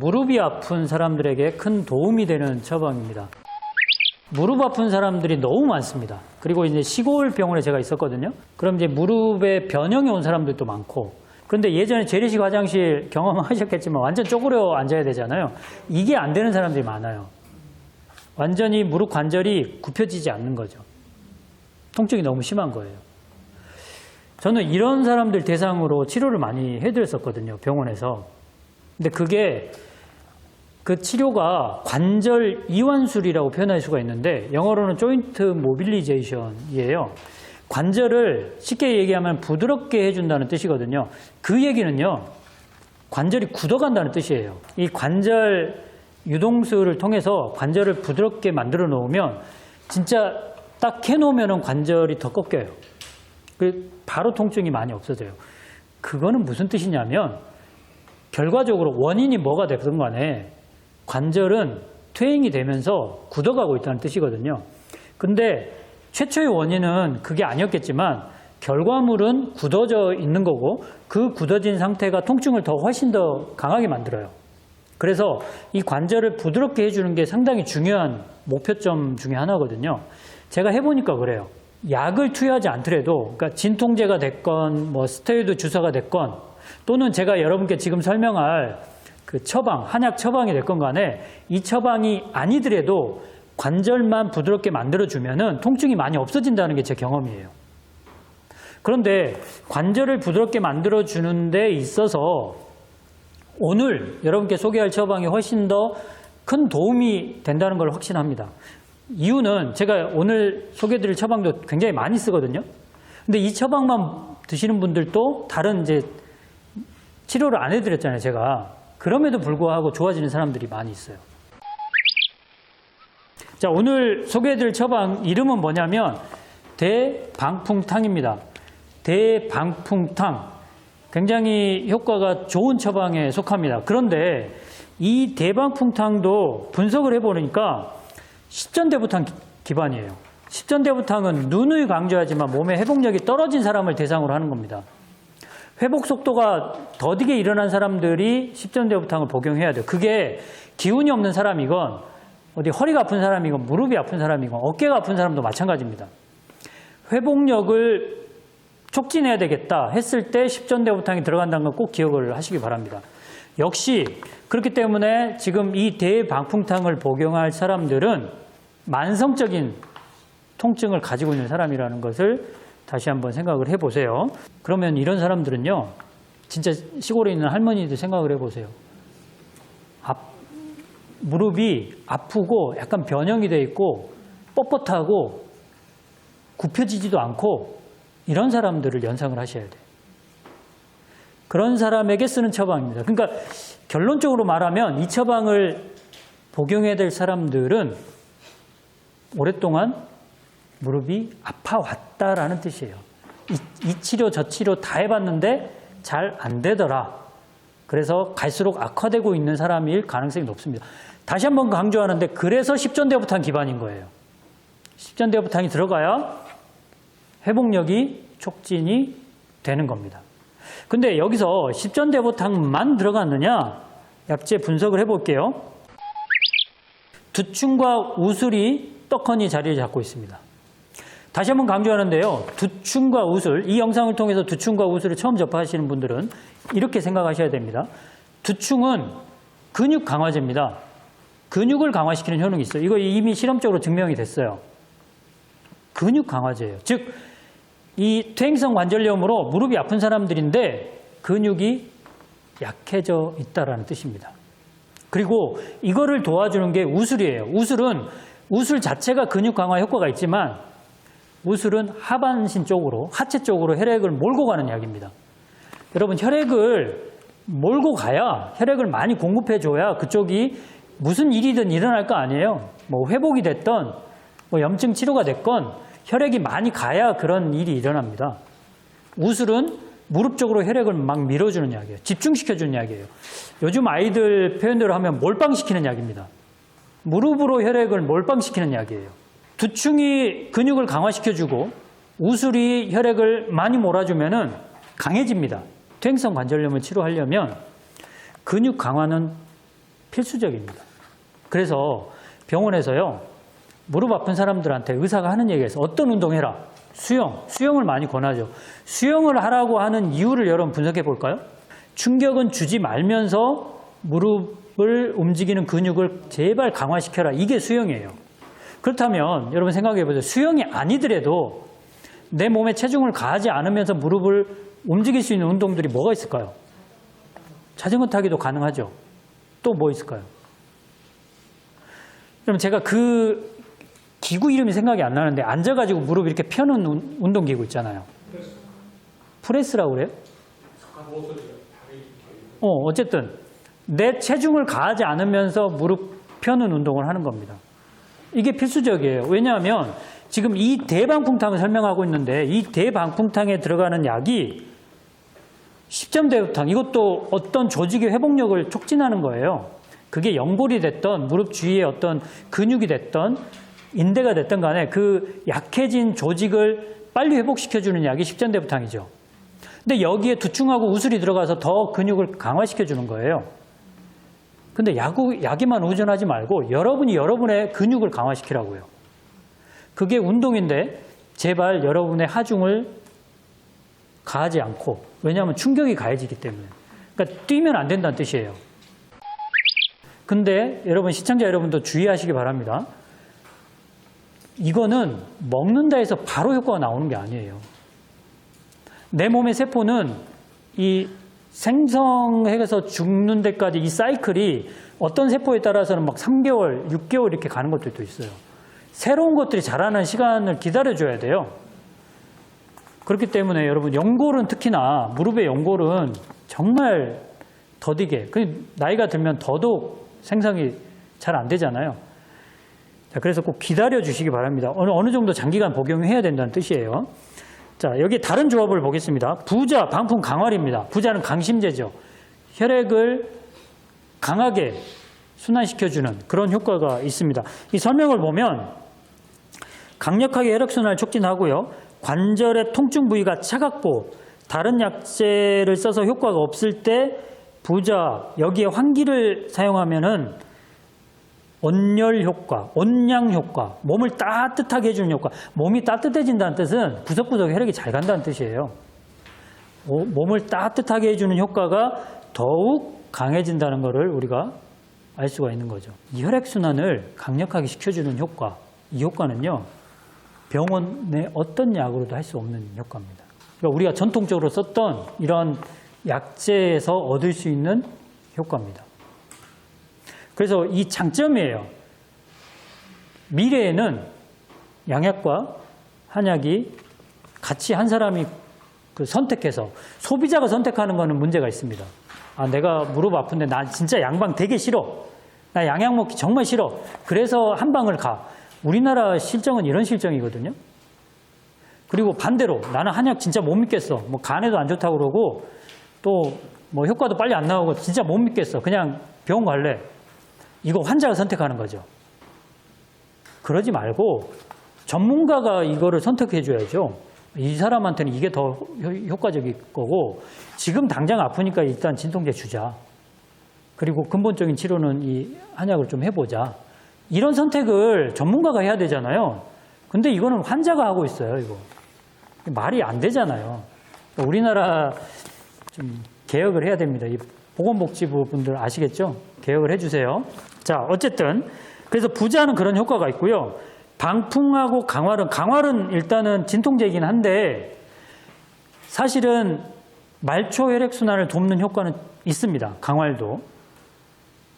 무릎이 아픈 사람들에게 큰 도움이 되는 처방입니다. 무릎 아픈 사람들이 너무 많습니다. 그리고 이제 시골 병원에 제가 있었거든요. 그럼 이제 무릎에 변형이 온 사람들도 많고, 그런데 예전에 재래식 화장실 경험하셨겠지만 완전 쪼그려 앉아야 되잖아요. 이게 안 되는 사람들이 많아요. 완전히 무릎 관절이 굽혀지지 않는 거죠. 통증이 너무 심한 거예요. 저는 이런 사람들 대상으로 치료를 많이 해드렸었거든요, 병원에서. 근데 그게 그 치료가 관절 이완술이라고 표현할 수가 있는데 영어로는 조인트 모빌리제이션이에요. 관절을 쉽게 얘기하면 부드럽게 해준다는 뜻이거든요. 그 얘기는요, 관절이 굳어간다는 뜻이에요. 이 관절 유동술을 통해서 관절을 부드럽게 만들어 놓으면 진짜 딱 해놓으면 관절이 더 꺾여요. 바로 통증이 많이 없어져요. 그거는 무슨 뜻이냐면 결과적으로 원인이 뭐가 됐든 간에 관절은 퇴행이 되면서 굳어가고 있다는 뜻이거든요. 근데 최초의 원인은 그게 아니었겠지만 결과물은 굳어져 있는 거고 그 굳어진 상태가 통증을 훨씬 더 강하게 만들어요. 그래서 이 관절을 부드럽게 해주는 게 상당히 중요한 목표점 중에 하나거든요. 제가 해보니까 그래요. 약을 투여하지 않더라도, 그러니까 진통제가 됐건 뭐 스테로이드 주사가 됐건 또는 제가 여러분께 지금 설명할 그 처방, 한약 처방이 됐건 간에 이 처방이 아니더라도 관절만 부드럽게 만들어주면은 통증이 많이 없어진다는 게 제 경험이에요. 그런데 관절을 부드럽게 만들어주는 데 있어서 오늘 여러분께 소개할 처방이 훨씬 더 큰 도움이 된다는 걸 확신합니다. 이유는 제가 오늘 소개해드릴 처방도 굉장히 많이 쓰거든요. 근데 이 처방만 드시는 분들도 다른 이제 치료를 안 해드렸잖아요, 제가. 그럼에도 불구하고 좋아지는 사람들이 많이 있어요. 자, 오늘 소개해드릴 처방 이름은 뭐냐면 대방풍탕입니다. 대방풍탕. 굉장히 효과가 좋은 처방에 속합니다. 그런데 이 대방풍탕도 분석을 해보니까 십전대부탕 기반이에요. 십전대부탕은 누누이 강조하지만 몸의 회복력이 떨어진 사람을 대상으로 하는 겁니다. 회복 속도가 더디게 일어난 사람들이 십전대부탕을 복용해야 돼요. 그게 기운이 없는 사람이건 어디 허리가 아픈 사람이건 무릎이 아픈 사람이건 어깨가 아픈 사람도 마찬가지입니다. 회복력을 촉진해야 되겠다 했을 때 십전대부탕이 들어간다는 건 꼭 기억을 하시기 바랍니다. 역시 그렇기 때문에 지금 이 대방풍탕을 복용할 사람들은 만성적인 통증을 가지고 있는 사람이라는 것을 다시 한번 생각을 해보세요. 그러면 이런 사람들은요, 진짜 시골에 있는 할머니들 생각을 해보세요. 무릎이 아프고 약간 변형이 돼 있고 뻣뻣하고 굽혀지지도 않고 이런 사람들을 연상을 하셔야 돼요. 그런 사람에게 쓰는 처방입니다. 그러니까 결론적으로 말하면 이 처방을 복용해야 될 사람들은 오랫동안 무릎이 아파왔다라는 뜻이에요. 이 치료 저 치료 다 해봤는데 잘 안 되더라. 그래서 갈수록 악화되고 있는 사람일 가능성이 높습니다. 다시 한번 강조하는데 그래서 십전대부탕 기반인 거예요. 십전대부탕이 들어가야 회복력이 촉진이 되는 겁니다. 근데 여기서 십전대부탕만 들어갔느냐? 약재 분석을 해볼게요. 두충과 우술이 떡하니 자리를 잡고 있습니다. 다시 한번 강조하는데요. 두충과 우술, 이 영상을 통해서 두충과 우술을 처음 접하시는 분들은 이렇게 생각하셔야 됩니다. 두충은 근육 강화제입니다. 근육을 강화시키는 효능이 있어요. 이거 이미 실험적으로 증명이 됐어요. 근육 강화제예요. 즉, 이 퇴행성 관절염으로 무릎이 아픈 사람들인데 근육이 약해져 있다는 뜻입니다. 그리고 이거를 도와주는 게 우술이에요. 우술 자체가 근육 강화 효과가 있지만 우술은 하반신 쪽으로, 하체 쪽으로 혈액을 몰고 가는 약입니다. 여러분, 혈액을 몰고 가야, 혈액을 많이 공급해줘야 그쪽이 무슨 일이든 일어날 거 아니에요. 뭐 회복이 됐던, 뭐 염증 치료가 됐건 혈액이 많이 가야 그런 일이 일어납니다. 우술은 무릎 쪽으로 혈액을 막 밀어주는 약이에요. 집중시켜주는 약이에요. 요즘 아이들 표현대로 하면 몰빵시키는 약입니다. 무릎으로 혈액을 몰빵시키는 약이에요. 두충이 근육을 강화시켜주고 우술이 혈액을 많이 몰아주면은 강해집니다. 퇴행성 관절염을 치료하려면 근육 강화는 필수적입니다. 그래서 병원에서요, 무릎 아픈 사람들한테 의사가 하는 얘기가 있어요. 어떤 운동해라. 수영을 많이 권하죠. 수영을 하라고 하는 이유를 여러분 분석해 볼까요? 충격은 주지 말면서 무릎을 움직이는 근육을 제발 강화시켜라. 이게 수영이에요. 그렇다면 여러분 생각해 보세요. 수영이 아니더라도 내 몸에 체중을 가하지 않으면서 무릎을 움직일 수 있는 운동들이 뭐가 있을까요? 자전거 타기도 가능하죠. 또 뭐 있을까요? 그럼 제가 그 기구 이름이 생각이 안 나는데 앉아가지고 무릎 이렇게 펴는 운동기구 있잖아요. 프레스라고 그래요? 어쨌든 내 체중을 가하지 않으면서 무릎 펴는 운동을 하는 겁니다. 이게 필수적이에요. 왜냐하면 지금 이 대방풍탕을 설명하고 있는데 이 대방풍탕에 들어가는 약이 십전대부탕, 이것도 어떤 조직의 회복력을 촉진하는 거예요. 그게 연골이 됐던 무릎 주위에 어떤 근육이 됐던 인대가 됐던 간에 그 약해진 조직을 빨리 회복시켜주는 약이 십전대부탕이죠. 근데 여기에 두충하고 우슬이 들어가서 더 근육을 강화시켜주는 거예요. 근데 약에만 의존하지 말고 여러분이 여러분의 근육을 강화시키라고요. 그게 운동인데 제발 여러분의 하중을 가하지 않고, 왜냐하면 충격이 가해지기 때문에. 그러니까 뛰면 안 된다는 뜻이에요. 근데 여러분, 시청자 여러분도 주의하시기 바랍니다. 이거는 먹는다 해서 바로 효과가 나오는 게 아니에요. 내 몸의 세포는 이 생성해서 죽는 데까지 이 사이클이 어떤 세포에 따라서는 막 3개월, 6개월 이렇게 가는 것들도 있어요. 새로운 것들이 자라는 시간을 기다려줘야 돼요. 그렇기 때문에 여러분, 연골은 특히나 무릎의 연골은 정말 더디게, 나이가 들면 더더욱 생성이 잘 안 되잖아요. 자, 그래서 꼭 기다려 주시기 바랍니다. 어느 정도 장기간 복용해야 된다는 뜻이에요. 자, 여기 다른 조합을 보겠습니다. 부자, 방풍, 강활입니다. 부자는 강심제죠. 혈액을 강하게 순환시켜주는 그런 효과가 있습니다. 이 설명을 보면 강력하게 혈액순환을 촉진하고요. 관절의 통증 부위가 차갑고 다른 약재를 써서 효과가 없을 때 부자, 여기에 환기를 사용하면은 온열 효과, 온양 효과, 몸을 따뜻하게 해주는 효과. 몸이 따뜻해진다는 뜻은 구석구석 혈액이 잘 간다는 뜻이에요. 몸을 따뜻하게 해주는 효과가 더욱 강해진다는 것을 우리가 알 수가 있는 거죠. 이 혈액순환을 강력하게 시켜주는 효과, 이 효과는요, 병원의 어떤 약으로도 할 수 없는 효과입니다. 그러니까 우리가 전통적으로 썼던 이런 약재에서 얻을 수 있는 효과입니다. 그래서 이 장점이에요. 미래에는 양약과 한약이 같이 한 사람이 선택해서, 소비자가 선택하는 거는 문제가 있습니다. 아, 내가 무릎 아픈데 나 진짜 양방 되게 싫어. 나 양약 먹기 정말 싫어. 그래서 한 방을 가. 우리나라 실정은 이런 실정이거든요. 그리고 반대로 나는 한약 진짜 못 믿겠어. 뭐 간에도 안 좋다고 그러고 또 뭐 효과도 빨리 안 나오고 진짜 못 믿겠어. 그냥 병원 갈래. 이거 환자가 선택하는 거죠. 그러지 말고 전문가가 이거를 선택해 줘야죠. 이 사람한테는 이게 더 효과적일 거고, 지금 당장 아프니까 일단 진통제 주자. 그리고 근본적인 치료는 이 한약을 좀 해보자. 이런 선택을 전문가가 해야 되잖아요. 근데 이거는 환자가 하고 있어요, 이거. 말이 안 되잖아요. 우리나라 좀 개혁을 해야 됩니다. 이 보건복지부 분들 아시겠죠? 개혁을 해주세요. 자, 어쨌든 그래서 부자는 그런 효과가 있고요. 방풍하고 강활은 일단은 진통제이긴 한데 사실은 말초 혈액순환을 돕는 효과는 있습니다. 강활도.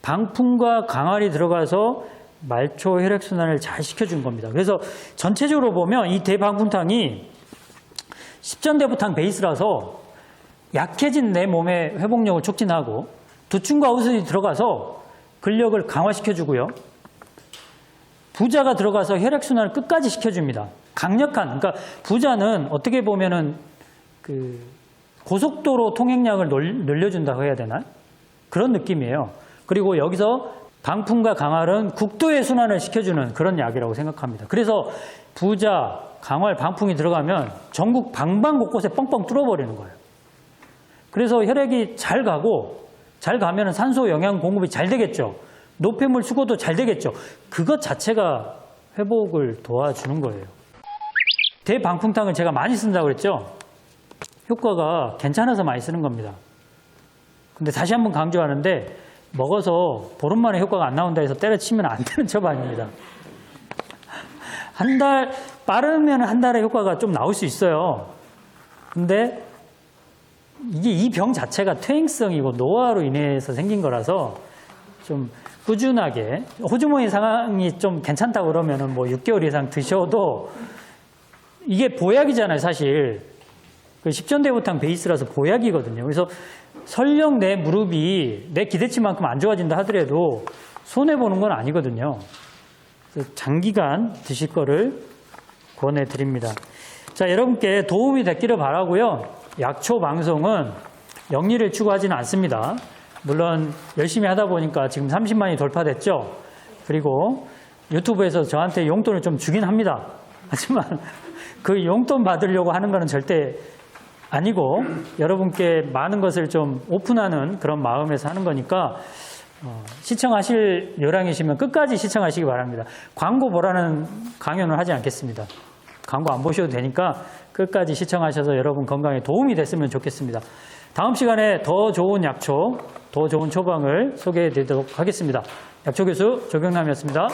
방풍과 강활이 들어가서 말초 혈액순환을 잘 시켜준 겁니다. 그래서 전체적으로 보면 이 대방풍탕이 십전대부탕 베이스라서 약해진 내 몸의 회복력을 촉진하고 두충과 우슬이 들어가서 근력을 강화시켜주고요. 부자가 들어가서 혈액순환을 끝까지 시켜줍니다. 강력한, 그러니까 부자는 어떻게 보면은 고속도로 통행량을 늘려준다고 해야 되나? 그런 느낌이에요. 그리고 여기서 방풍과 강활은 국도의 순환을 시켜주는 그런 약이라고 생각합니다. 그래서 부자, 강활, 방풍이 들어가면 전국 방방곳곳에 뻥뻥 뚫어버리는 거예요. 그래서 혈액이 잘 가고, 잘 가면 산소 영양 공급이 잘 되겠죠. 노폐물 수거도 잘 되겠죠. 그것 자체가 회복을 도와주는 거예요. 대방풍탕을 제가 많이 쓴다고 그랬죠. 효과가 괜찮아서 많이 쓰는 겁니다. 근데 다시 한번 강조하는데 먹어서 보름 만에 효과가 안 나온다 해서 때려치면 안 되는 처방입니다. 한 달, 빠르면 한 달에 효과가 좀 나올 수 있어요. 근데 이게 이 병 자체가 퇴행성이고 노화로 인해서 생긴 거라서 좀 꾸준하게 호르몬 상황이 좀 괜찮다고 그러면은 뭐 6개월 이상 드셔도 이게 보약이잖아요, 사실. 그 십전대부탕 베이스라서 보약이거든요. 그래서 설령 내 무릎이 내 기대치만큼 안 좋아진다 하더라도 손해보는 건 아니거든요. 그래서 장기간 드실 거를 권해드립니다. 자, 여러분께 도움이 됐기를 바라고요. 약초 방송은 영리를 추구하지는 않습니다. 물론 열심히 하다 보니까 지금 30만이 돌파됐죠. 그리고 유튜브에서 저한테 용돈을 좀 주긴 합니다. 하지만 그 용돈 받으려고 하는 거는 절대 아니고 여러분께 많은 것을 좀 오픈하는 그런 마음에서 하는 거니까 시청하실 요량이시면 끝까지 시청하시기 바랍니다. 광고 보라는 강연을 하지 않겠습니다. 광고 안 보셔도 되니까 끝까지 시청하셔서 여러분 건강에 도움이 됐으면 좋겠습니다. 다음 시간에 더 좋은 약초, 더 좋은 처방을 소개해 드리도록 하겠습니다. 약초 교수 조경남이었습니다.